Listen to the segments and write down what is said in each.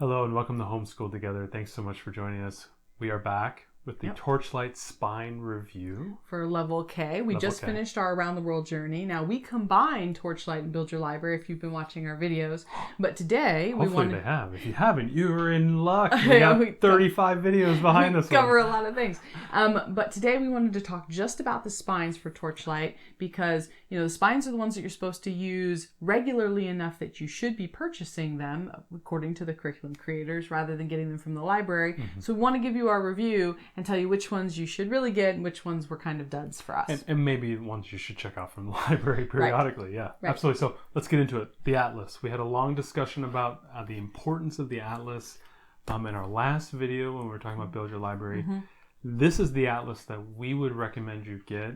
Hello and welcome to Homeschool Together. Thanks so much for joining us. We are back with the Torchlight Spine Review. For Level K. We just finished our Around the World journey. Now we combined Torchlight and Build Your Library if you've been watching our videos. But today Hopefully they have. If you haven't, you're in luck. We got 35 videos behind us. We cover a lot of things. But today we wanted to talk just about the spines for Torchlight because, you know, the spines are the ones that you're supposed to use regularly enough that you should be purchasing them according to the curriculum creators rather than getting them from the library. So we want to give you our review and tell you which ones you should really get and which ones were kind of duds for us. And maybe ones you should check out from the library periodically. Right. Absolutely. So let's get into it. The Atlas. We had a long discussion about the importance of the Atlas in our last video when we were talking about Build Your Library. This is the Atlas that we would recommend you get.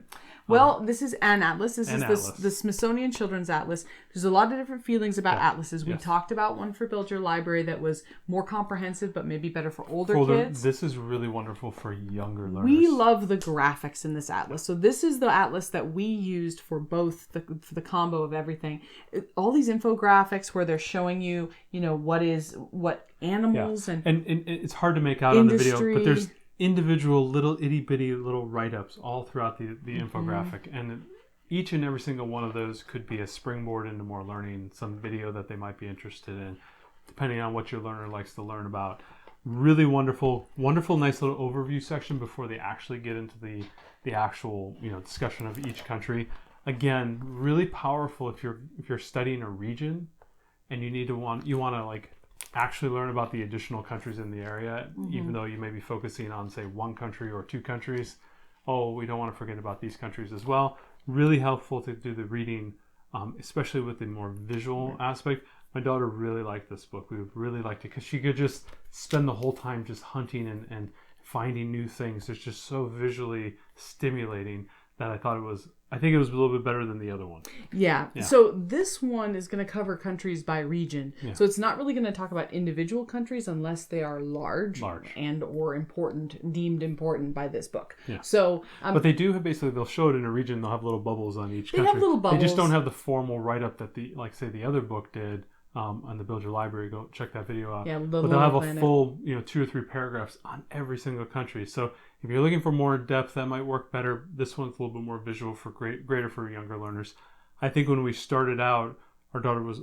Well, this is an Atlas. This is the Smithsonian Children's Atlas. There's a lot of different feelings about atlases. We talked about one for Build Your Library that was more comprehensive, but maybe better for older kids. This is really wonderful for younger learners. We love the graphics in this Atlas. So this is the Atlas that we used for both for the combo of everything. All these infographics where they're showing you, what animals and it's hard to make out industry. On the video, but there's individual little itty-bitty little write-ups all throughout the infographic, and each and every single one of those could be a springboard into more learning, some video that they might be interested in, depending on what your learner likes to learn about. Really wonderful, nice little overview section before they actually get into the actual discussion of each country. Again, really powerful if you're studying a region and you want to actually learn about the additional countries in the area, even though you may be focusing on, say, one country or two countries. We don't want to forget about these countries as well. Really helpful to do the reading, especially with the more visual aspect. My daughter really liked this book. We really liked it because she could just spend the whole time just hunting and finding new things. It's just so visually stimulating that I think it was a little bit better than the other one. Yeah. So this one is going to cover countries by region. Yeah. So it's not really going to talk about individual countries unless they are large. And or deemed important by this book. Yeah. So, but they do have they'll show it in a region. They'll have little bubbles on each country. They have little bubbles. They just don't have the formal write-up that the other book did. On the Build Your Library, go check that video out. Yeah, but they'll have a full, 2 or 3 paragraphs on every single country. So if you're looking for more depth, that might work better. This one's a little bit more visual greater for younger learners. I think when we started out, our daughter was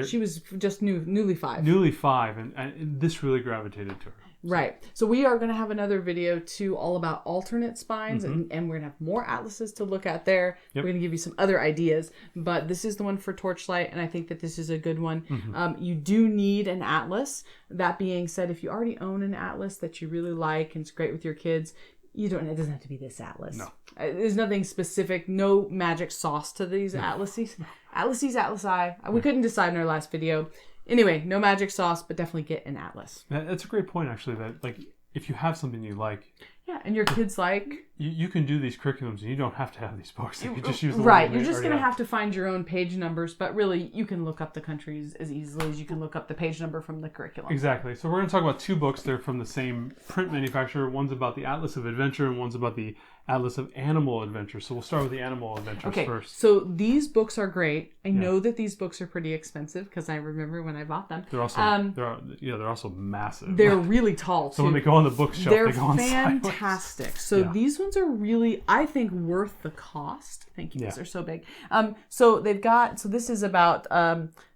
she was just newly 5. Newly 5, and this really gravitated to her. Right. So we are going to have another video too, all about alternate spines, and we're going to have more atlases to look at there. We're going to give you some other ideas, but this is the one for Torchlight, and I think that this is a good one. You do need an atlas. That being said, if you already own an atlas that you really like and it's great with your kids, it doesn't have to be this atlas. No. There's nothing specific, no magic sauce to these atlases. Atlasi. We couldn't decide in our last video. Anyway, no magic sauce, but definitely get an atlas. That's a great point, actually, that if you have something you like. Yeah, and your kids like. You can do these curriculums and you don't have to have these books. You just use the right. You're just going to have to find your own page numbers, but really you can look up the countries as easily as you can look up the page number from the curriculum. Exactly. So we're going to talk about 2 books. They're from the same print manufacturer. One's about the Atlas of Adventure and one's about the Atlas of Animal Adventure. So we'll start with the Animal Adventures first. So these books are great. I know that these books are pretty expensive because I remember when I bought them. They're also they're also massive. They're really tall too. So when they go on the bookshelf, they go on fantastic. So these ones are really, I think, worth the cost. Thank you, because they're so big. So this is about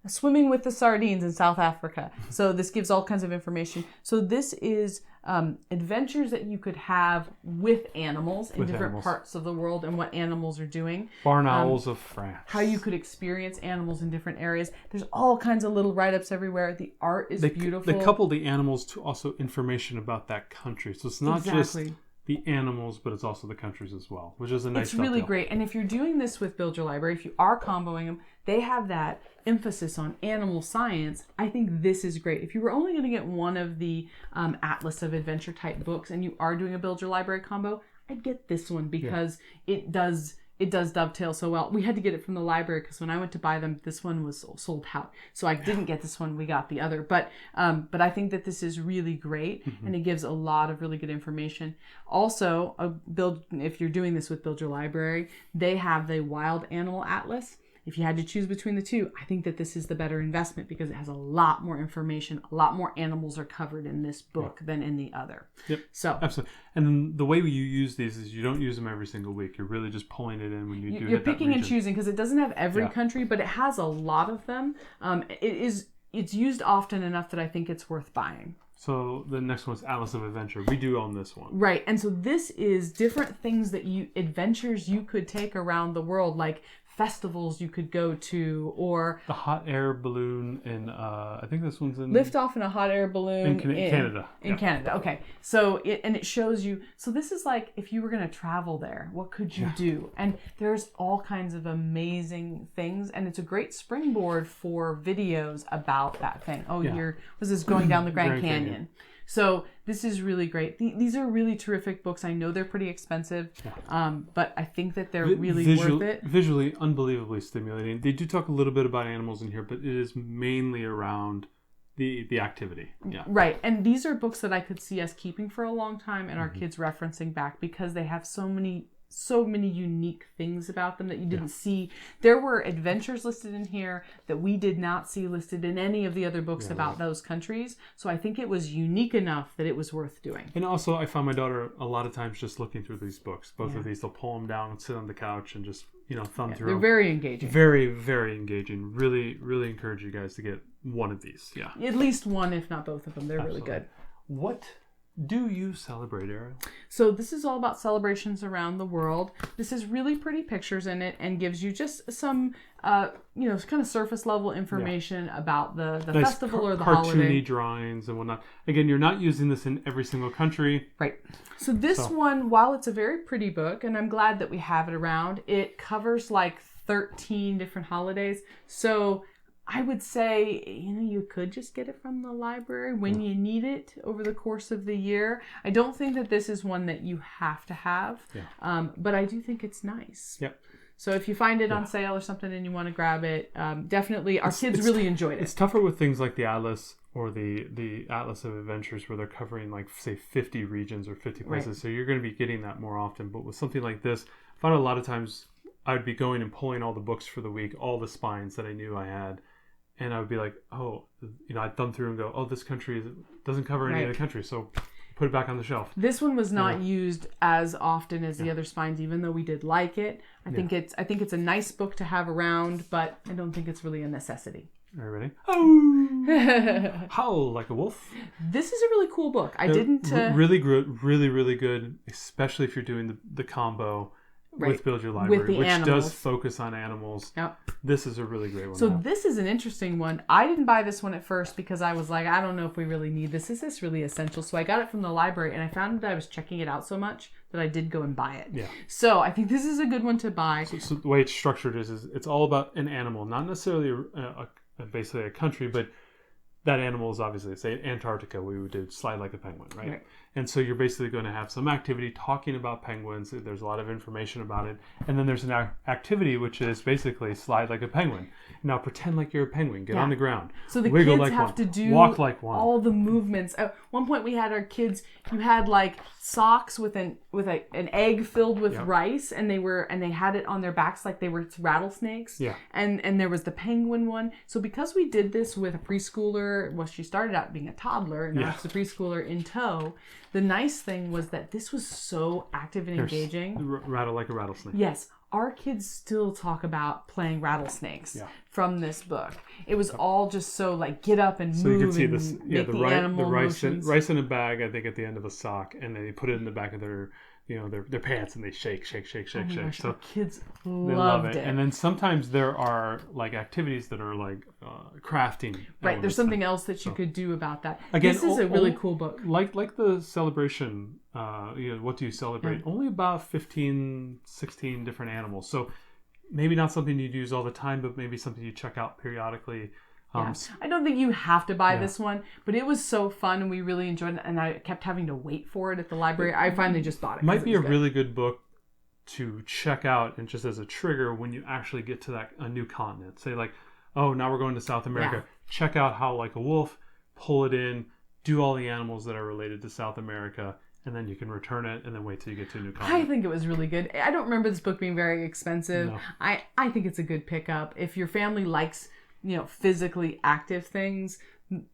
swimming with the sardines in South Africa. So this gives all kinds of information. So this is adventures that you could have with animals in different parts of the world and what animals are doing. Barn owls of France. How you could experience animals in different areas. There's all kinds of little write-ups everywhere. The art is beautiful. They couple the animals to also information about that country. So it's not just the animals, but it's also the countries as well, which is a nice It's really great. And if you're doing this with Build Your Library, if you are comboing them, they have that emphasis on animal science. I think this is great. If you were only going to get one of the Atlas of Adventure type books and you are doing a Build Your Library combo, I'd get this one because it does dovetail so well. We had to get it from the library because when I went to buy them, this one was sold out. So I didn't get this one. We got the other. But I think that this is really great and it gives a lot of really good information. Also, if you're doing this with Build Your Library, they have the Wild Animal Atlas. if you had to choose between the two, I think that this is the better investment because it has a lot more information. A lot more animals are covered in this book than in the other. Yep. So absolutely. And then the way you use these is you don't use them every single week. You're really just pulling it in when you do. You're picking and choosing because it doesn't have every Yeah. country, but it has a lot of them. It's used often enough that I think it's worth buying. So the next one is Atlas of Adventure. We do own this one. Right. And so this is different things adventures you could take around the world, like festivals you could go to, or the hot air balloon in I think this one's in lift off in a hot air balloon in Canada. In Canada. Okay. So it shows you. So this is like if you were going to travel there, what could you do? And there's all kinds of amazing things, and it's a great springboard for videos about that thing. Oh, here was this going down the Grand Canyon. So this is really great. These are really terrific books. I know they're pretty expensive, but I think that they're really worth it. Visually, unbelievably stimulating. They do talk a little bit about animals in here, but it is mainly around the activity. Yeah. Right. And these are books that I could see us keeping for a long time and our kids referencing back because they have so many unique things about them that you didn't see. There were adventures listed in here that we did not see listed in any of the other books about those countries. So I think it was unique enough that it was worth doing. And also, I found my daughter a lot of times just looking through these books. Both of these, they'll pull them down and sit on the couch and just thumb through They're them. very engaging. Very, very engaging. Really, really encourage you guys to get one of these. Yeah. At least one, if not both of them. They're Absolutely. really good. What do you celebrate, Ariel? So this is all about celebrations around the world. This has really pretty pictures in it and gives you just some, kind of surface level information about the Nice festival or the cartoony holiday. drawings and whatnot. Again, you're not using this in every single country. Right. So this one, while it's a very pretty book, and I'm glad that we have it around, it covers like 13 different holidays. So I would say, you could just get it from the library when you need it over the course of the year. I don't think that this is one that you have to have, but I do think it's nice. Yep. So if you find it on sale or something and you want to grab it, definitely. Our kids really enjoyed it. It's tougher with things like the Atlas or the Atlas of Adventures where they're covering like, say, 50 regions or 50 places. Right. So you're going to be getting that more often. But with something like this, I found a lot of times I would be going and pulling all the books for the week, all the spines that I knew I had. And I would be like, I'd thumb through and go, oh, this country doesn't cover any other country, so put it back on the shelf. This one was not used as often as the other spines, even though we did like it. I think it's a nice book to have around, but I don't think it's really a necessity. Are you ready? Oh, howl like a wolf. This is a really cool book. I didn't really good, really good, especially if you're doing the combo. With Build Your Library, which animals. Does focus on animals. Yep. This is a really great one. So this is an interesting one. I didn't buy this one at first because I was like, I don't know if we really need this. Is this really essential? So I got it from the library and I found that I was checking it out so much that I did go and buy it. Yeah. So I think this is a good one to buy. So the way it's structured is it's all about an animal, not necessarily basically a country, but that animal is obviously, say, Antarctica, we would do Slide Like a Penguin, right? And so you're basically going to have some activity talking about penguins. There's a lot of information about it. And then there's an activity, which is basically Slide Like a Penguin. Now pretend like you're a penguin. Get on the ground. So the Wiggle kids like have one. to do Walk like one. all the movements. At one point we had our kids, you had like socks with an egg filled with rice, and they had it on their backs like they were rattlesnakes. Yeah. And there was the penguin one. So because we did this with a preschooler, well, she started out being a toddler and now it's a preschooler in tow. The nice thing was that this was so active and engaging. Rattle like a rattlesnake. Yes. Our kids still talk about playing rattlesnakes from this book. It was all just so like get up and move. So you can see this, the rice in a bag, I think, at the end of a sock, and then they put it in the back of their pants and they shake. Gosh, so our kids they loved love it. And then sometimes there are like activities that are like crafting. Right, there's something else that you could do about that. Again, this is a really cool book. Like the celebration, what do you celebrate? Only about 15, 16 different animals. So maybe not something you'd use all the time, but maybe something you check out periodically. I don't think you have to buy this one, but it was so fun and we really enjoyed it, and I kept having to wait for it at the library. I finally just bought it. Might be a really good book to check out, and just as a trigger when you actually get to a new continent. Say like, oh, now we're going to South America. Check out Howl Like a Wolf, pull it in, do all the animals that are related to South America, and then you can return it and then wait till you get to a new I comment. think it was really good. I don't remember this book being very expensive. No. I think it's a good pickup. If your family likes, physically active things,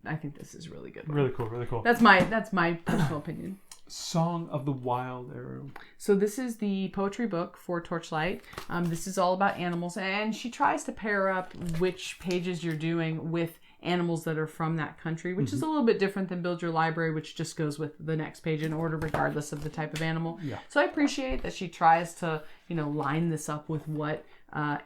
I think this is really good. Really cool, really cool. That's my personal opinion. Song of the Wild, Ariel. So this is the poetry book for Torchlight. This is all about animals, and she tries to pair up which pages you're doing with animals that are from that country, which is a little bit different than Build Your Library, which just goes with the next page in order regardless of the type of animal. Yeah. So I appreciate that she tries to, line this up with what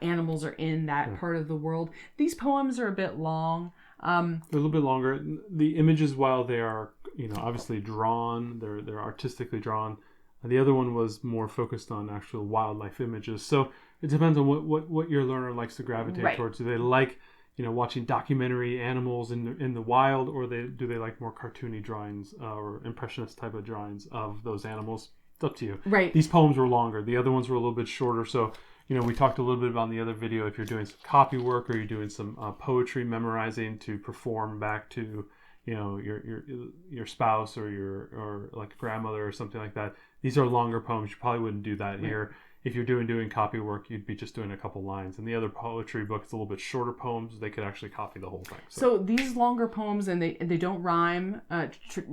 animals are in that part of the world. These poems are a bit long. A little bit longer. The images, while they are, obviously drawn, they're artistically drawn. The other one was more focused on actual wildlife images. So it depends on what your learner likes to gravitate towards. Do they like, watching documentary animals in the wild, or do they like more cartoony drawings or impressionist type of drawings of those animals? It's up to you. Right. These poems were longer. The other ones were a little bit shorter. So, we talked a little bit about in the other video, if you're doing some copy work or you're doing some poetry memorizing to perform back to, your spouse or like grandmother or something like that. These are longer poems. You probably wouldn't do that here. If you're doing copy work, you'd be just doing a couple lines. And the other poetry book is a little bit shorter poems. They could actually copy the whole thing. So these longer poems, and they don't rhyme.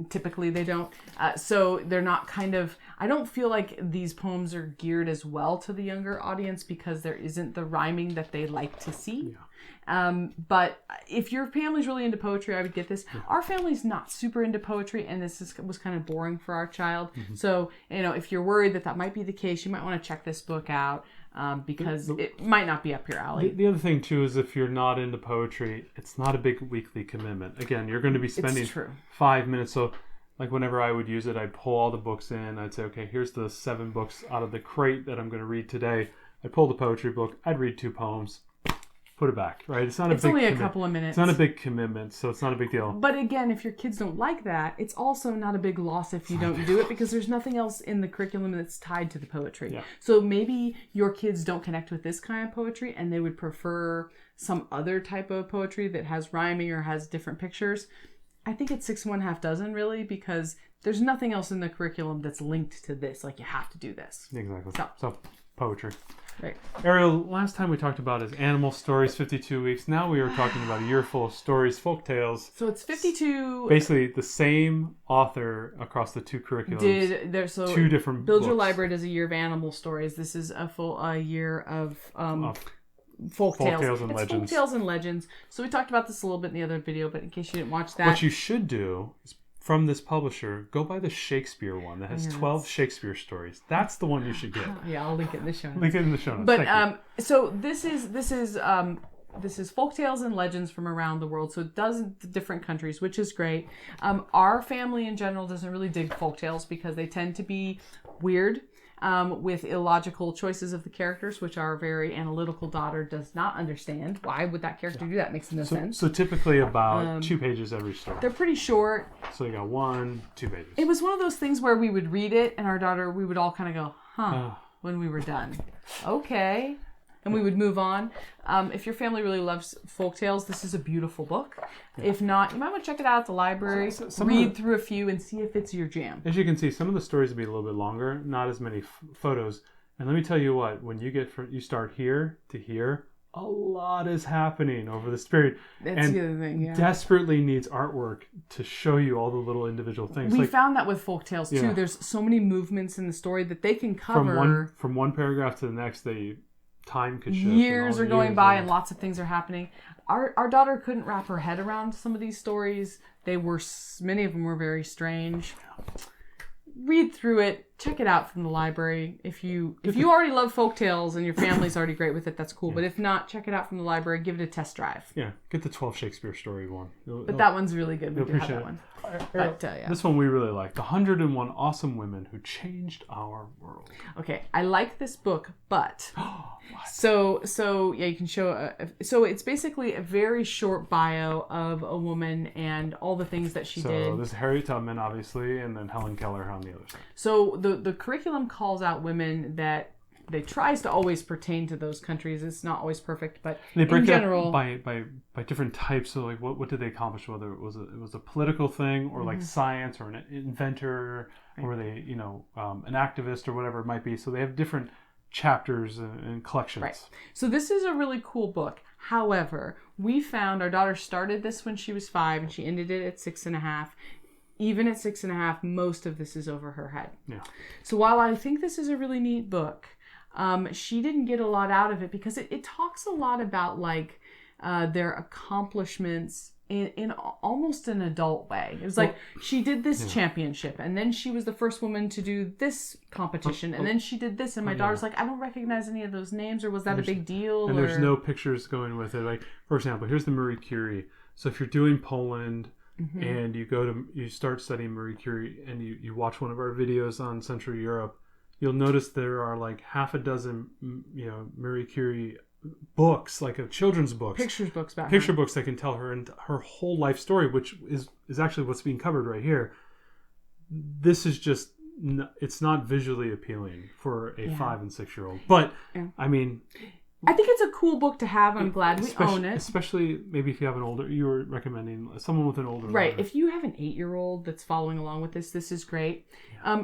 Typically, they don't. So they're not I don't feel like these poems are geared as well to the younger audience because there isn't the rhyming that they like to see. Yeah. But if your family's really into poetry, I would get this. Yeah. Our family's not super into poetry, and was kind of boring for our child. Mm-hmm. So, if you're worried that might be the case, you might want to check this book out because it might not be up your alley. The other thing, too, is if you're not into poetry, it's not a big weekly commitment. Again, you're going to be spending 5 minutes. So, like whenever I would use it, I'd pull all the books in. I'd say, okay, here's the 7 books out of the crate that I'm going to read today. I'd pull the poetry book. I'd read 2 poems. Put it back, right? It's only a couple of minutes. It's not a big commitment, so it's not a big deal. But again, if your kids don't like that, it's also not a big loss if you don't do it because there's nothing else in the curriculum that's tied to the poetry. Yeah. So maybe your kids don't connect with this kind of poetry and they would prefer some other type of poetry that has rhyming or has different pictures. I think it's 6 1/2 dozen really because there's nothing else in the curriculum that's linked to this. Like you have to do this. Exactly. So poetry. Right. Ariel, last time we talked about is animal stories, 52 weeks. Now we are talking about a year full of stories, folk tales. So it's 52. Basically the same author across the 2 curriculums. 2 different Build books. Your Library does a year of animal stories. This is a full year of folk tales and it's legends. Folk tales and legends. So we talked about this a little bit in the other video, but in case you didn't watch that. What you should do is from this publisher, go buy the Shakespeare one that has 12 Shakespeare stories. That's the one you should get. Yeah, I'll link it in the show notes. Link it in the show notes. But so this is folk tales and legends from around the world. So it does different countries, which is great. Our family in general doesn't really dig folk tales because they tend to be weird. With illogical choices of the characters, which our very analytical daughter does not understand. Why would that character do that? Makes no sense. So typically about 2 pages every story. They're pretty short. So you got 1, 2 pages. It was one of those things where we would read it, and our daughter, we would all kind of go, huh, when we were done. Okay. And we would move on. If your family really loves folktales, this is a beautiful book. Yeah. If not, you might want to check it out at the library, read through a few, and see if it's your jam. As you can see, some of the stories will be a little bit longer, not as many photos. And let me tell you what, when you start here to here, a lot is happening over this period. That's the other thing, yeah. Desperately needs artwork to show you all the little individual things. We found that with folktales too. There's so many movements in the story that they can cover. From one paragraph to the next, time could shift. Years are going by and lots of things are happening. Our daughter couldn't wrap her head around some of these stories. Many of them were very strange. Read through it. Check it out from the library. If you already love folktales and your family's already great with it, that's cool. Yeah. But if not, check it out from the library. Give it a test drive. Yeah, get the 12 Shakespeare story one. That one's really good. We do have that one. But, this one we really like. The 101 Awesome Women Who Changed Our World. Okay, I like this book, but so you can show. So it's basically a very short bio of a woman and all the things that she did. So this is Harriet Tubman, obviously, and then Helen Keller on the other side. So the curriculum calls out women that they tries to always pertain to those countries. It's not always perfect, but they break in general, it up by different types. So like, what did they accomplish? Whether it was a political thing, or like science, or an inventor, or they an activist, or whatever it might be. So they have different chapters and collections. Right. So this is a really cool book. However, we found our daughter started this when she was 5 and she ended it at 6.5. Even at 6.5, most of this is over her head. Yeah. So while I think this is a really neat book, she didn't get a lot out of it because it talks a lot about like their accomplishments in almost an adult way. It was like she did this championship, and then she was the first woman to do this competition, and then she did this, and my daughter's like, I don't recognize any of those names, or was that a big deal? And there's no pictures going with it. Like, for example, here's the Marie Curie. So if you're doing Poland and you start studying Marie Curie, and you watch one of our videos on Central Europe, you'll notice there are like half a dozen Marie Curie books, like children's books, picture books that can tell her whole life story, which is actually what's being covered right here. This is just it's not visually appealing for a 5 and 6 year old, but I mean, I think it's a cool book to have. I'm glad we own it. Especially maybe if you have an older, you were recommending someone with an older Right. learner. If you have an 8-year-old that's following along with this is great.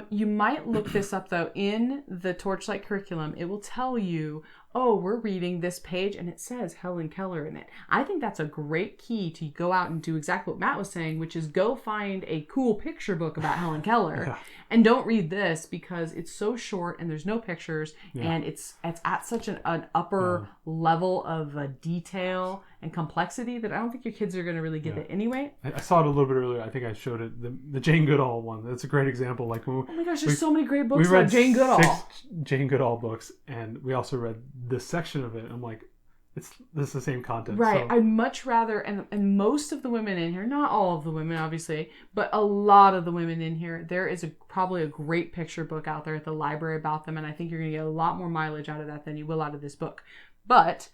You might look this up though. In the Torchlight curriculum, it will tell you, oh, we're reading this page and it says Helen Keller in it. I think that's a great key to go out and do exactly what Matt was saying, which is go find a cool picture book about Helen Keller and don't read this because it's so short and there's no pictures and it's at such an upper level of detail and complexity that I don't think your kids are going to really get it anyway. I saw it a little bit earlier. I think I showed it, the Jane Goodall one. That's a great example. Like, oh my gosh, there's so many great books about about Jane Goodall. 6 Jane Goodall books, and we also read this section of it. I'm like, this is the same content. Right. So. I'd much rather, and most of the women in here, not all of the women obviously, but a lot of the women in here, there is probably a great picture book out there at the library about them, and I think you're going to get a lot more mileage out of that than you will out of this book. But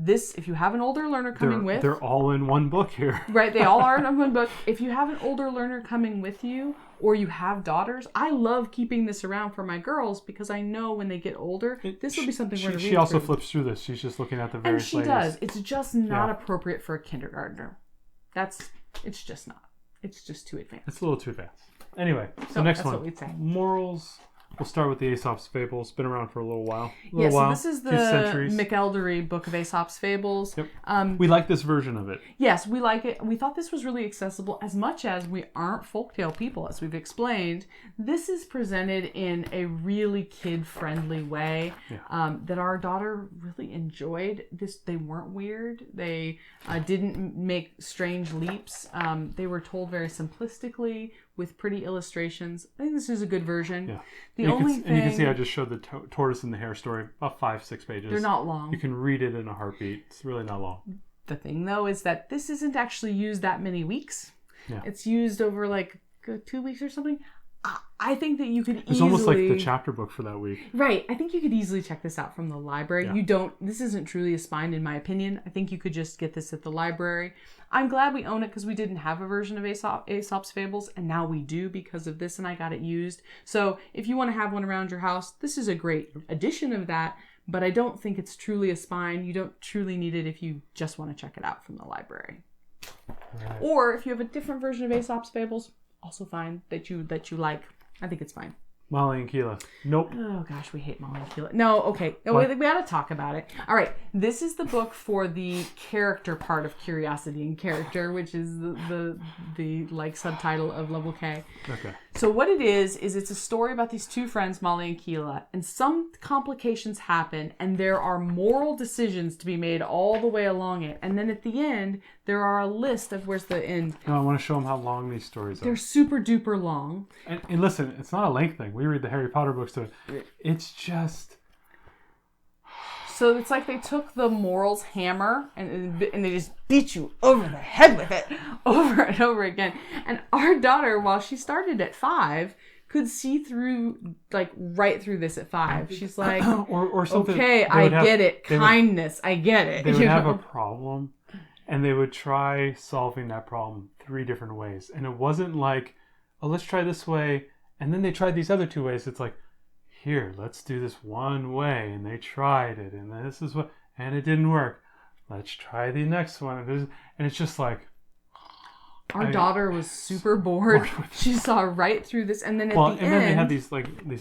this, if you have an older learner coming with... They're all in one book here. Right, they all are in one book. If you have an older learner coming with you, or you have daughters, I love keeping this around for my girls because I know when they get older, this will be something we're going to read. She also flips through this. She's just looking at the various ladies. And she does. It's just not Yeah. appropriate for a kindergartner. It's just not. It's just too advanced. It's a little too advanced. Anyway, so next that's one. what we'd say. Morals. We'll start with the Aesop's Fables. Been around for a little while. So this is the few centuries. McElderry Book of Aesop's Fables. Yep. We like this version of it. Yes, we like it. We thought this was really accessible. As much as we aren't folktale people, as we've explained, this is presented in a really kid-friendly way that our daughter really enjoyed. They weren't weird. They didn't make strange leaps. They were told very simplistically with pretty illustrations. I think this is a good version. Yeah. The and only you thing... can see I just showed the tortoise and the hare story, about 5-6 pages. They're not long. You can read it in a heartbeat. It's really not long. The thing, though, is that this isn't actually used that many weeks. Yeah. It's used over like 2 weeks or something. I think that you could easily... It's almost like the chapter book for that week. Right. I think you could easily check this out from the library. Yeah. This isn't truly a spine in my opinion. I think you could just get this at the library. I'm glad we own it because we didn't have a version of Aesop's Fables, and now we do because of this, and I got it used. So if you want to have one around your house, this is a great addition of that, but I don't think it's truly a spine. You don't truly need it if you just want to check it out from the library. Right. Or if you have a different version of Aesop's Fables, also fine, that you like. I think it's fine. Molly and Keela. Nope. Oh gosh, we hate Molly and Keela. No, okay. We gotta talk about it. All right. This is the book for the character part of Curiosity and Character, which is the like subtitle of Level K. Okay. So what it is it's a story about these two friends, Molly and Keela, and some complications happen, and there are moral decisions to be made all the way along it. And then at the end, there are a list of where's the end. No, I want to show them how long these stories are. They're super duper long. And listen, it's not a length thing. We read the Harry Potter books too. It's just... So it's like they took the morals hammer and they just beat you over the head with it over and over again. And our daughter, while she started at 5, could see through, like, right through this at 5. She's like, or something. Okay, I get it. Kindness, I get it. They would have a problem, and they would try solving that problem 3 different ways. And it wasn't like, oh, let's try this way, and then they tried these other 2 ways. It's like, here, let's do this one way. And they tried it. And this is what, and it didn't work. Let's try the next one. And it's just like, our daughter was super bored. She saw right through this, and then then they had these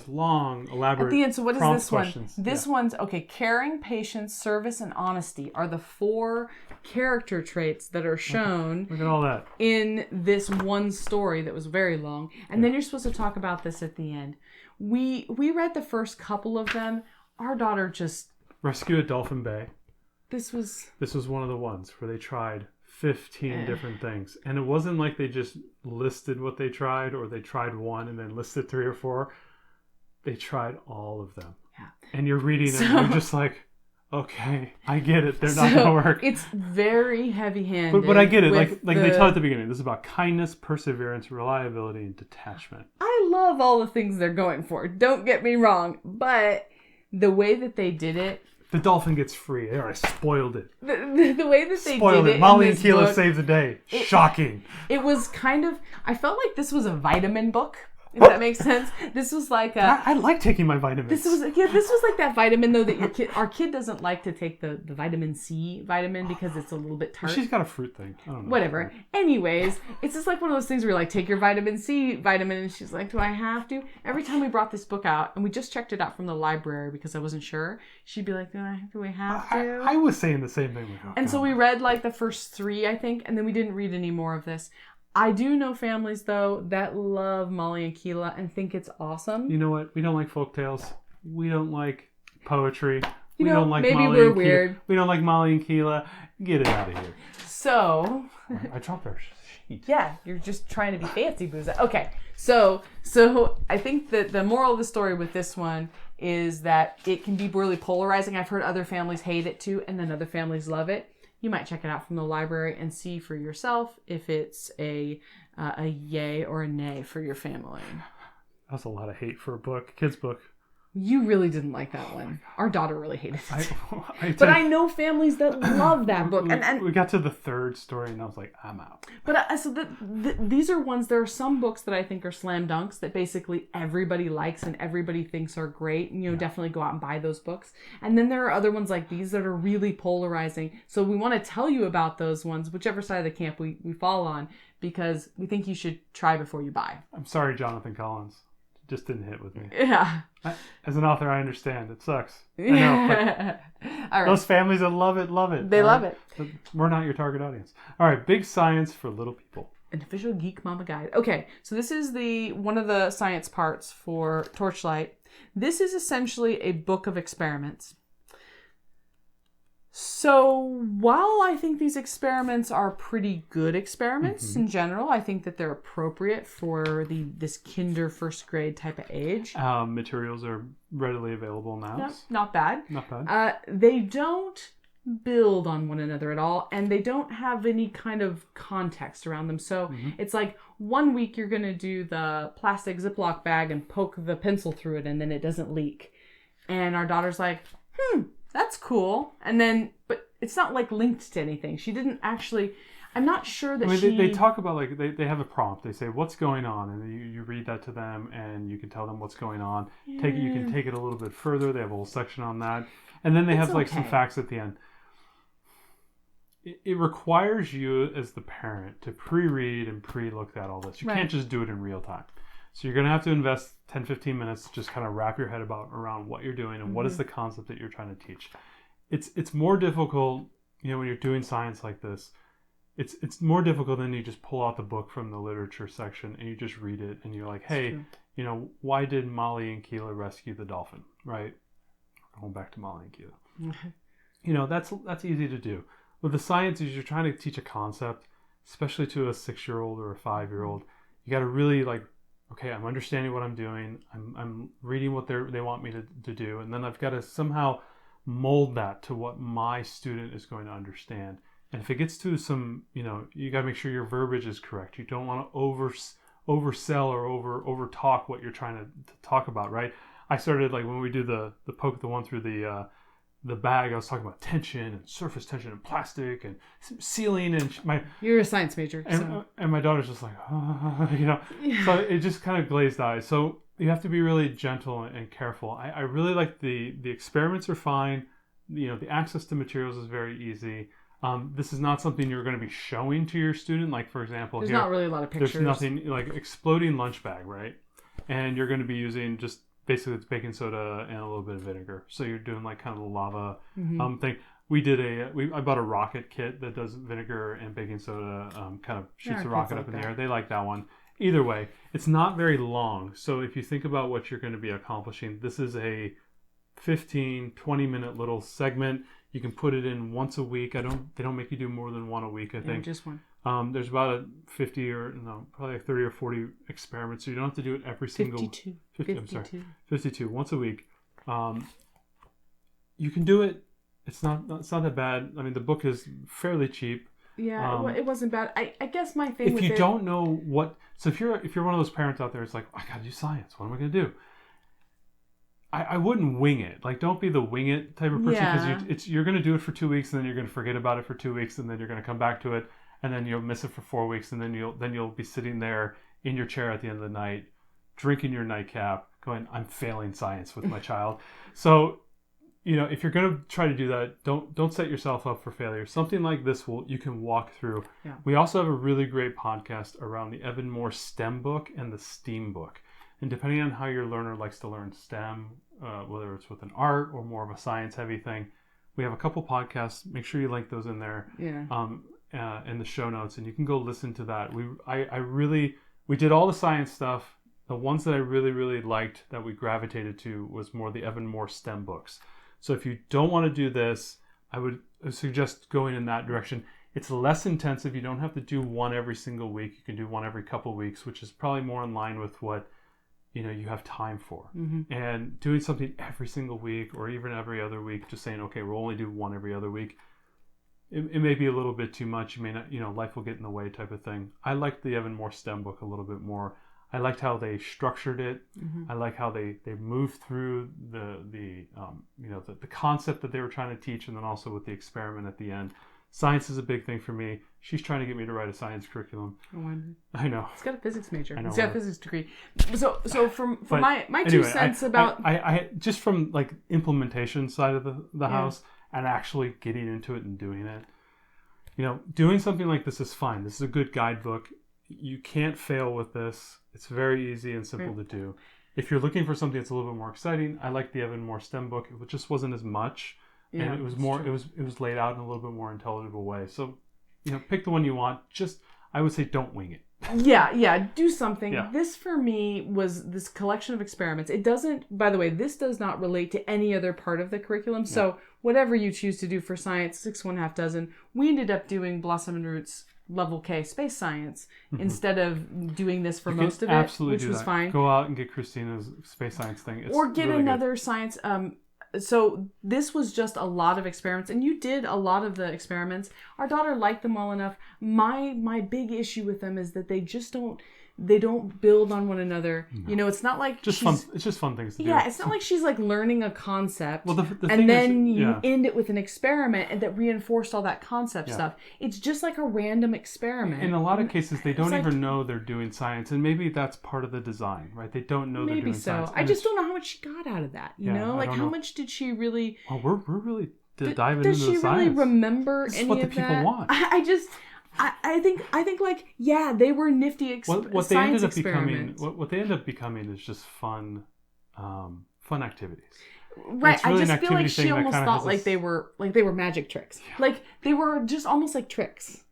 long, elaborate. At the end, so what is this questions. one? This one's okay. Caring, patience, service, and honesty are the 4 character traits that are shown. Look at all that in this one story that was very long, and then you're supposed to talk about this at the end. We read the first couple of them. Our daughter just rescue at Dolphin Bay. This was one of the ones where they tried 15 different things, and it wasn't like they just listed what they tried or they tried one and then listed 3 or 4. They tried all of them. And you're reading it and you're just like, okay, I get it, they're not gonna work. It's very heavy-handed, but I get it. Like they tell at the beginning, this is about kindness, perseverance, reliability, and detachment. I love all the things they're going for, don't get me wrong, but the way that they did it, the dolphin gets free. They already spoiled it. The way that they spoiled did it. Molly and Keela save the day. Shocking. It was kind of. I felt like this was a vitamin book. If that makes sense. This was like a. I like taking my vitamins. This was like that vitamin though that our kid doesn't like to take the vitamin C vitamin because it's a little bit tart. She's got a fruit thing. I don't know. Whatever. Anyways, it's just like one of those things where you're like, take your vitamin C vitamin, and she's like, do I have to? Every time we brought this book out, and we just checked it out from the library because I wasn't sure, she'd be like, do we have to? I was saying the same thing. And so we read like the first 3, I think, and then we didn't read any more of this. I do know families, though, that love Molly and Keela and think it's awesome. You know what? We don't like folktales. We don't like poetry. We know, don't like maybe Molly we're and weird. Keela. We don't like Molly and Keela. Get it out of here. So... I dropped our sheet. Yeah, you're just trying to be fancy, Booza. Okay, so I think that the moral of the story with this one is that it can be really polarizing. I've heard other families hate it, too, and then other families love it. You might check it out from the library and see for yourself if it's a yay or a nay for your family. That's a lot of hate for a book, kid's book. You really didn't like that one. Our daughter really hated it. But I know families that love that book. And we got to the 3rd story and I was like, I'm out. But these are ones, there are some books that I think are slam dunks that basically everybody likes and everybody thinks are great. And, definitely go out and buy those books. And then there are other ones like these that are really polarizing. So we want to tell you about those ones, whichever side of the camp we fall on, because we think you should try before you buy. I'm sorry, Jonathan Collins. Just didn't hit with me. Yeah. As an author, I understand. It sucks. I know, but all right. Those families that love it. They love it. We're not your target audience. All right, big science for little people. An official Geek Mama guide. Okay, so this is one of the science parts for Torchlight. This is essentially a book of experiments. So while I think these experiments are pretty good experiments in general, I think that they're appropriate for this kinder first grade type of age. Materials are readily available now. No, not bad. Not bad. They don't build on one another at all, and they don't have any kind of context around them. So it's like 1 week you're going to do the plastic Ziploc bag and poke the pencil through it, and then it doesn't leak. And our daughter's like, that's cool. And then, but it's not like linked to anything. She didn't actually, I'm not sure that they talk about like, they have a prompt. They say, what's going on? And you read that to them and you can tell them what's going on. You can take it a little bit further. They have a whole section on that. And then they have like some facts at the end. It requires you as the parent to pre-read and pre-look at all this. You can't just do it in real time. So you're going to have to invest 10, 15 minutes to just kind of wrap your head around what you're doing and what is the concept that you're trying to teach. It's more difficult, when you're doing science like this. It's more difficult than you just pull out the book from the literature section and you just read it and you're like, hey, why did Molly and Keela rescue the dolphin, right? Going back to Molly and Keela. That's easy to do. With the science is you're trying to teach a concept, especially to a 6-year-old or a 5-year-old. You got to really okay, I'm understanding what I'm doing. I'm reading what they want me to do. And then I've got to somehow mold that to what my student is going to understand. And if it gets to some, you got to make sure your verbiage is correct. You don't want to oversell or over talk what you're trying to talk about, right? I started when we do the poke the one through the bag, I was talking about tension and surface tension and plastic and sealing and you're a science major, and my daughter's just like, So it just kind of glazed eyes. So you have to be really gentle and careful. I really like the experiments are fine. The access to materials is very easy. This is not something you're going to be showing to your student. Like, for example, There's here, not really a lot of pictures. there's nothing like exploding lunch bag, right? And you're going to be using just basically it's baking soda and a little bit of vinegar. So you're doing like kind of the lava thing. We did I bought a rocket kit that does vinegar and baking soda, kind of shoots the rocket up in the air. They like that one. Either way, it's not very long. So if you think about what you're going to be accomplishing, this is a 15, 20-minute little segment. You can put it in once a week. They don't make you do more than one a week, I think. Just one. There's about 50 or probably like 30 or 40 experiments. So you don't have to do it every single 52. I'm sorry, 52 once a week. You can do it. It's not that bad. I mean, the book is fairly cheap. Yeah, it wasn't bad. I guess my thing if you don't know what, so if you're one of those parents out there, it's like, I gotta do science. What am I gonna do? I wouldn't wing it. Like, don't be the wing it type of person, because you're gonna do it for 2 weeks, and then you're gonna forget about it for 2 weeks, and then you're gonna come back to it, and then you'll miss it for 4 weeks, and then you'll be sitting there in your chair at the end of the night, drinking your nightcap, going, I'm failing science with my child. So, if you're going to try to do that, don't set yourself up for failure. Something like this you can walk through. Yeah. We also have a really great podcast around the Evan Moore STEM book and the STEAM book. And depending on how your learner likes to learn STEM, whether it's with an art or more of a science-heavy thing, we have a couple podcasts. Make sure you link those in there in the show notes, and you can go listen to that. We did all the science stuff. The ones that I really, really liked that we gravitated to was more the Evan Moore STEM books. So if you don't want to do this, I would suggest going in that direction. It's less intensive. You don't have to do one every single week. You can do one every couple weeks, which is probably more in line with what you have time for. Mm-hmm. And doing something every single week or even every other week, just saying, okay, we'll only do one every other week, it may be a little bit too much. You may not, life will get in the way type of thing. I liked the Evan Moore STEM book a little bit more. I liked how they structured it. Mm-hmm. I like how they moved through the concept that they were trying to teach, and then also with the experiment at the end. Science is a big thing for me. She's trying to get me to write a science curriculum. I know. It's got a physics major. It's got a physics degree. So from my anyway, 2 cents about I just from like implementation side of the house and actually getting into it and doing it. Doing something like this is fine. This is a good guidebook. You can't fail with this. It's very easy and simple to do. If you're looking for something that's a little bit more exciting, I like the Evan Moore STEM book. It just wasn't as much, and it was more. It was laid out in a little bit more intelligible way. So, pick the one you want. Just, I would say, don't wing it. Do something. Yeah. This for me was this collection of experiments. It doesn't. By the way, this does not relate to any other part of the curriculum. Yeah. So whatever you choose to do for science, 6 1/2 dozen. We ended up doing Blossom and Roots Level K space science instead of doing this for most of it, which was fine. Go out and get Christina's space science thing. It's or get really another good. Science. So this was just a lot of experiments, and you did a lot of the experiments. Our daughter liked them well enough. My big issue with them is that they just don't build on one another. No. It's not like just fun. It's just fun things to do. Yeah, it's not like she's like learning a concept. Well, the and thing then is, you end it with an experiment and that reinforced all that concept stuff. It's just like a random experiment. In a lot of cases, they don't even know they're doing science, and maybe that's part of the design, right? They don't know they're doing science. I just don't know how much she got out of that. You know, like how much did she really? Well, we're really diving into the science. Does she really remember this any is what of the people that? want. I think like they were nifty what they science ended up experiments. What they end up becoming is just fun activities. Right, really I just feel like she almost thought like they were magic tricks. Yeah. Like they were just almost like tricks.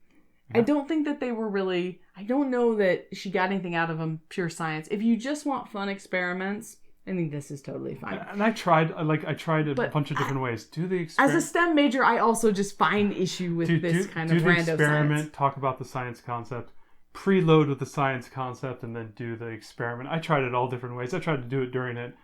Yeah. I don't think that they were really. I don't know that she got anything out of them. Pure science. If you just want fun experiments, I think this is totally fine. And I tried a bunch of different ways. Do the experiment. As a STEM major, I also just find issue with this kind of random science. Do the experiment, talk about the science concept, preload with the science concept, and then do the experiment. I tried it all different ways. I tried to do it during it.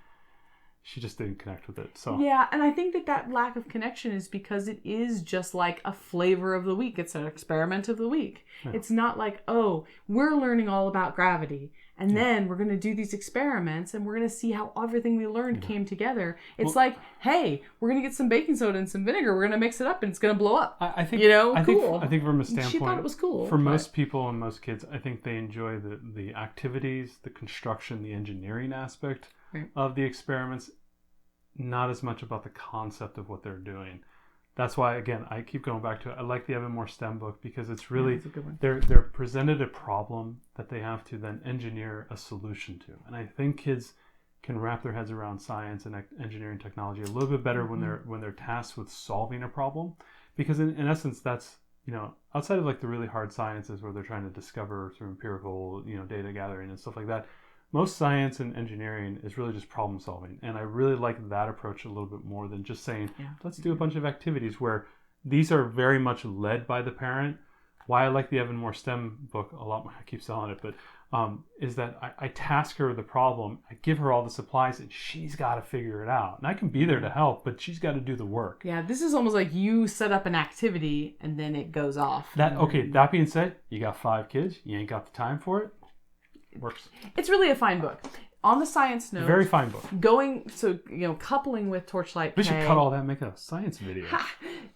she just didn't connect with it. So yeah, and I think that lack of connection is because it is just like a flavor of the week. It's an experiment of the week. Yeah. It's not like, oh, we're learning all about gravity, and then we're going to do these experiments, and we're going to see how everything we learned came together. It's like, hey, we're going to get some baking soda and some vinegar. We're going to mix it up, and it's going to blow up. I think, cool. I think from a standpoint, she thought it was cool. For most people and most kids, I think they enjoy the activities, the construction, the engineering aspect of the experiments, not as much about the concept of what they're doing. That's why, again, I keep going back to it. I like the Evan Moore STEM book because it's really, a good one. They're presented a problem that they have to then engineer a solution to. And I think kids can wrap their heads around science and engineering technology a little bit better when they're tasked with solving a problem. Because in essence, that's, outside of like the really hard sciences where they're trying to discover through empirical, data gathering and stuff like that, most science and engineering is really just problem solving. And I really like that approach a little bit more than just saying, let's do a bunch of activities where these are very much led by the parent. Why I like the Evan Moore STEM book a lot more, I keep selling it, but is that I task her with the problem, I give her all the supplies, and she's got to figure it out. And I can be there to help, but she's got to do the work. Yeah, this is almost like you set up an activity and then it goes off. That being said, you got 5 kids, you ain't got the time for it. Works. It's really a fine book. On the science note, very fine book. Coupling with Torchlight K. We should cut all that and make a science video.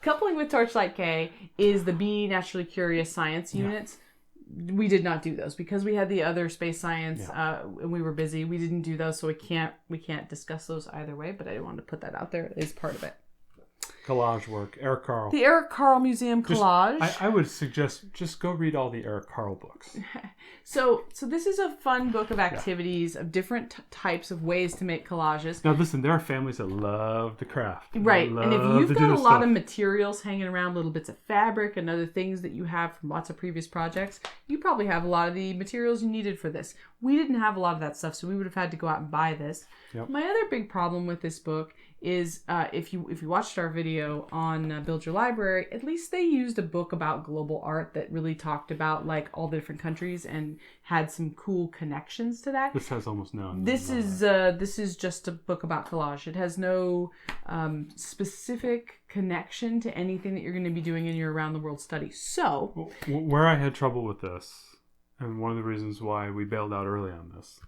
Coupling with Torchlight K is the Be Naturally Curious science units. We did not do those because we had the other space science and we were busy. We didn't do those, so we can't discuss those either way. But I wanted to put that out there as part of it. Collage work, Eric Carle. The Eric Carle Museum collage. I would suggest just go read all the Eric Carle books. So this is a fun book of activities of different types of ways to make collages. Now listen, there are families that love the craft. Right, and if you've got a lot of materials hanging around, little bits of fabric and other things that you have from lots of previous projects, you probably have a lot of the materials you needed for this. We didn't have a lot of that stuff, so we would have had to go out and buy this. Yep. My other big problem with this book is if you watched our video on Build Your Library, at least they used a book about global art that really talked about like all the different countries and had some cool connections to that. This has almost no. This is just a book about collage. It has no specific connection to anything that you're going to be doing in your around the world study. So where I had trouble with this, and one of the reasons why we bailed out early on this,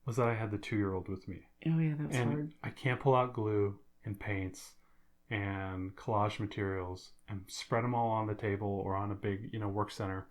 was that I had the 2-year-old with me. Oh yeah, that's hard. I can't pull out glue and paints and collage materials and spread them all on the table or on a big, work center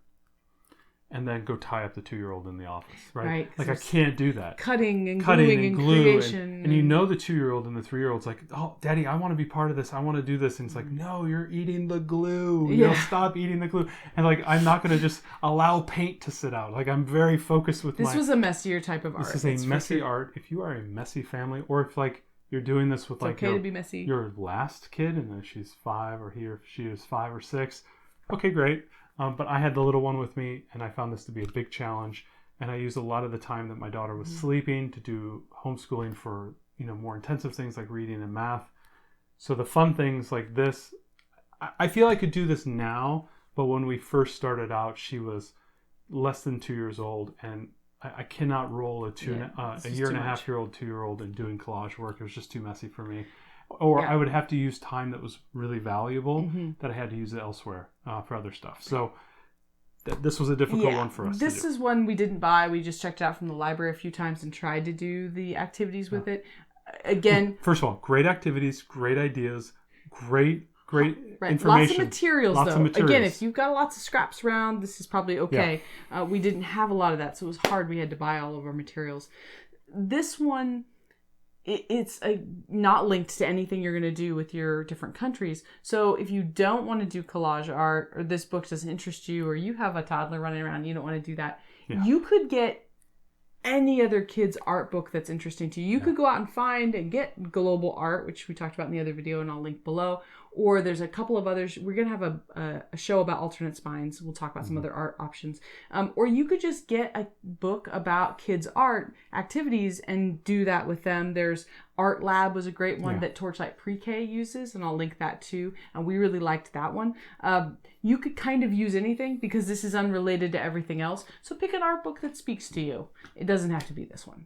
and then go tie up the 2-year-old in the office, right? Like I can't do that. Cutting and gluing and creation. And the 2-year-old and the 3-year-old's like, oh, Daddy, I want to be part of this. I want to do this. And it's like, no, you're eating the glue. Stop eating the glue. And like, I'm not going to just allow paint to sit out. Like I'm very focused with This was a messier type of art. This is a messy art. If you are a messy family, or if like you're doing this with it's okay to be messy. Your last kid and then she's 5 or she is 5 or 6. Okay, great. But I had the little one with me, and I found this to be a big challenge. And I used a lot of the time that my daughter was sleeping to do homeschooling for, more intensive things like reading and math. So the fun things like this, I feel I could do this now, but when we first started out, she was less than 2 years old, and I cannot roll a year and a half year old 2-year-old and doing collage work. It was just too messy for me. Or I would have to use time that was really valuable that I had to use it elsewhere for other stuff. So this was a difficult one for us to do. This is one we didn't buy. We just checked it out from the library a few times and tried to do the activities with it. Again, first of all, great activities, great ideas, great information. Lots of materials, though. Again, if you've got lots of scraps around, this is probably okay. Yeah. We didn't have a lot of that, so it was hard. We had to buy all of our materials. This one... It's not linked to anything you're going to do with your different countries. So if you don't want to do collage art, or this book doesn't interest you, or you have a toddler running around, you don't want to do that, you could get any other kid's art book that's interesting to you. You could go out and find and get global art, which we talked about in the other video, and I'll link below. Or there's a couple of others. We're going to have a show about alternate spines. We'll talk about some other art options. Or you could just get a book about kids' art activities and do that with them. There's Art Lab was a great one that Torchlight Pre-K uses, and I'll link that too. And we really liked that one. You could kind of use anything because this is unrelated to everything else. So pick an art book that speaks to you. It doesn't have to be this one.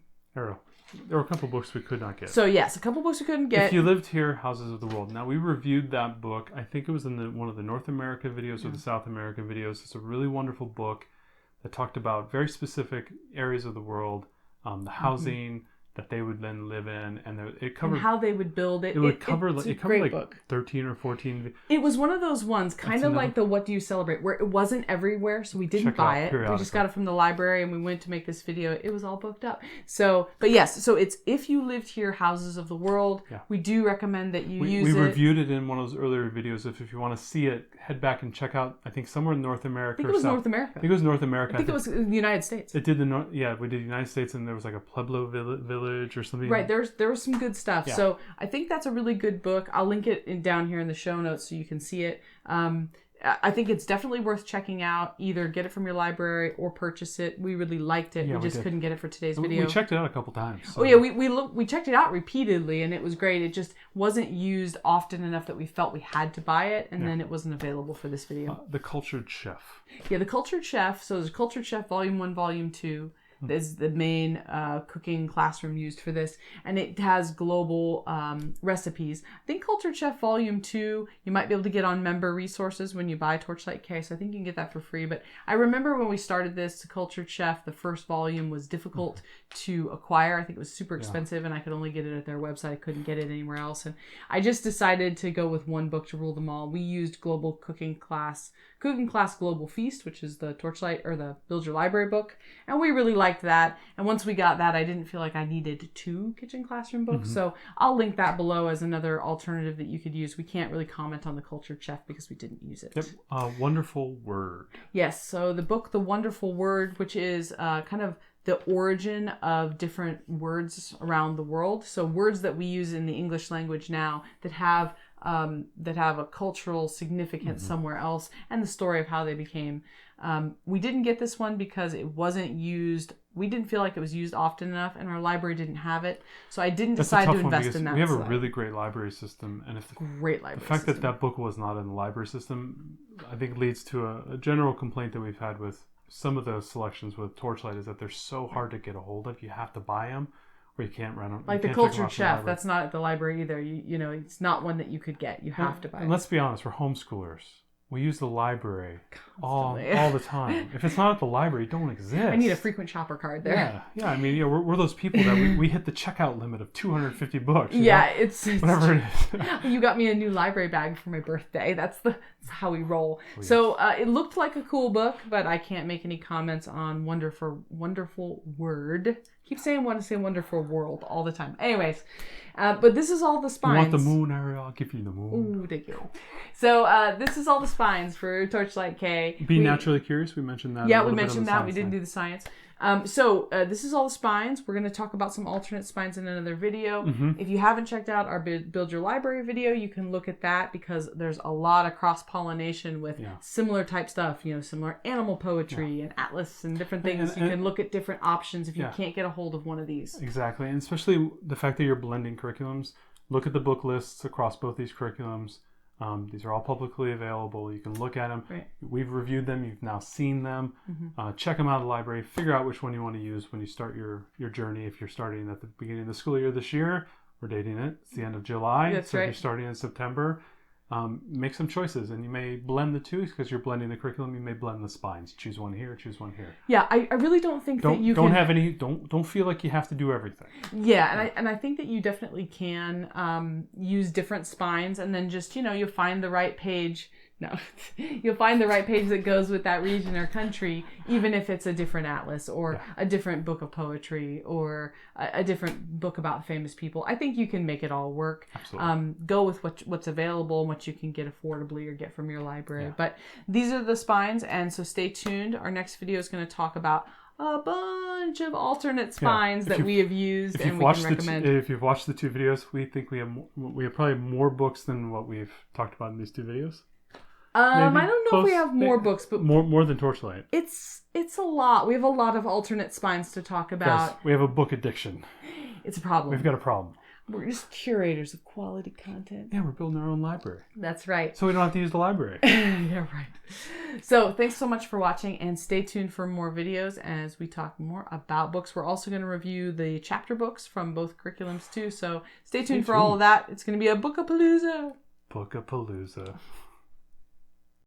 there were a couple books we could not get. So yes, a couple books we couldn't get. If You Lived Here, Houses of the World. Now, we reviewed that book. I think it was in one of the North America videos or the South American videos. It's a really wonderful book that talked about very specific areas of the world, the housing that they would then live in, and it covered and how they would build it. It would cover it's it a covered great like book. 13 or 14. It was one of those ones, kind of like the What Do You Celebrate, where it wasn't everywhere, so we didn't buy it. We just got it from the library, and we went to make this video. It was all booked up. So, but yes, so it's If You Lived Here, Houses of the World. Yeah. We do recommend that you use it. We reviewed it in one of those earlier videos. If you want to see it, head back and check out, I think, somewhere in North America. I think it was North America. I think it was North America. I think it was the United States. It did we did the United States, and there was like a Pueblo village or something. Right, there was some good stuff. Yeah. So I think that's a really good book. I'll link it down here in the show notes so you can see it. I think it's definitely worth checking out. Either get it from your library or purchase it. We really liked it. We just couldn't get it for today's video. We checked it out a couple times. So. Oh yeah, we checked it out repeatedly, and it was great. It just wasn't used often enough that we felt we had to buy it, and then it wasn't available for this video. The Cultured Chef. Yeah, The Cultured Chef. So there's Cultured Chef Volume 1, Volume 2. Is the main cooking classroom used for this, and it has global recipes. I think Cultured Chef Volume 2 you might be able to get on member resources when you buy Torchlight K, so I think you can get that for free. But I remember when we started this, Cultured Chef, the first volume was difficult to acquire. I think it was super expensive, and I could only get it at their website. I couldn't get it anywhere else, and I just decided to go with one book to rule them all. We used Global Cooking Class Global Feast, which is the Torchlight or the Build Your Library book, and we really liked that. And once we got that, I didn't feel like I needed 2 kitchen classroom books, so I'll link that below as another alternative that you could use. We can't really comment on the Cultured Chef because we didn't use it. Yep. Wonderful Word. Yes, so the book The Wonderful Word, which is kind of the origin of different words around the world. So words that we use in the English language now that have a cultural significance somewhere else, and the story of how they became. We didn't get this one because it wasn't used. We didn't feel like it was used often enough, and our library didn't have it. So I didn't decide to invest in that. We have a really great library system, and the fact that book was not in the library system, I think leads to a general complaint that we've had with some of the selections with Torchlight is that they're so hard to get a hold of. You have to buy them. Or you can't rent them. Like the Cultured Chef, that's not at the library either. You know, it's not one that you could get. You have to buy it. And let's be honest, we're homeschoolers. We use the library all the time. If it's not at the library, it don't exist. I need a frequent shopper card there. Yeah. I mean, we're those people that we hit the checkout limit of 250 books. It's whatever it is. You got me a new library bag for my birthday. That's how we roll. Oh, yes. So it looked like a cool book, but I can't make any comments on Wonderful Word. Keep saying want to say Wonderful World all the time. Anyways, but this is all the spines. You want the moon, Ariel? I'll give you the moon. Ooh, thank you. So this is all the spines for Torchlight K. Be naturally curious. We mentioned that. Yeah, we mentioned that. We didn't do the science. So this is all the spines. We're going to talk about some alternate spines in another video. If you haven't checked out our Build Your Library video, you can look at that because there's a lot of cross-pollination with similar type stuff, similar animal poetry and atlas and different things. You can look at different options if you can't get a hold of one of these. Exactly. And especially the fact that you're blending curriculums. Look at the book lists across both these curriculums. These are all publicly available. You can look at them. Right. We've reviewed them. You've now seen them. Check them out at the library. Figure out which one you want to use when you start your journey. If you're starting at the beginning of the school year this year, we're dating it. It's the end of July. That's so right. If you're starting in September, make some choices. And you may blend the two because you're blending the curriculum. You may blend the spines. Choose one here. Choose one here. Yeah, I really don't think that you don't can... have any... Don't feel like you have to do everything. Yeah, and I think that you definitely can use different spines, and then just, you'll find the right page. No, you'll find the right page that goes with that region or country, even if it's a different atlas or a different book of poetry or a different book about famous people. I think you can make it all work. Absolutely. Go with what's available and what you can get affordably or get from your library. But these are the spines, and so stay tuned. Our next video is going to talk about a bunch of alternate spines that we have used and we can recommend. If you've watched the 2 videos, we think we have probably more books than what we've talked about in these 2 videos. I don't know if we have more books, but more than Torchlight. It's a lot. We have a lot of alternate spines to talk about. Yes, we have a book addiction. It's a problem. We've got a problem. We're just curators of quality content. Yeah, we're building our own library. That's right. So we don't have to use the library. Yeah, right. So thanks so much for watching, and stay tuned for more videos as we talk more about books. We're also going to review the chapter books from both curriculums too. So stay tuned for all of that. It's going to be a bookapalooza. Bookapalooza.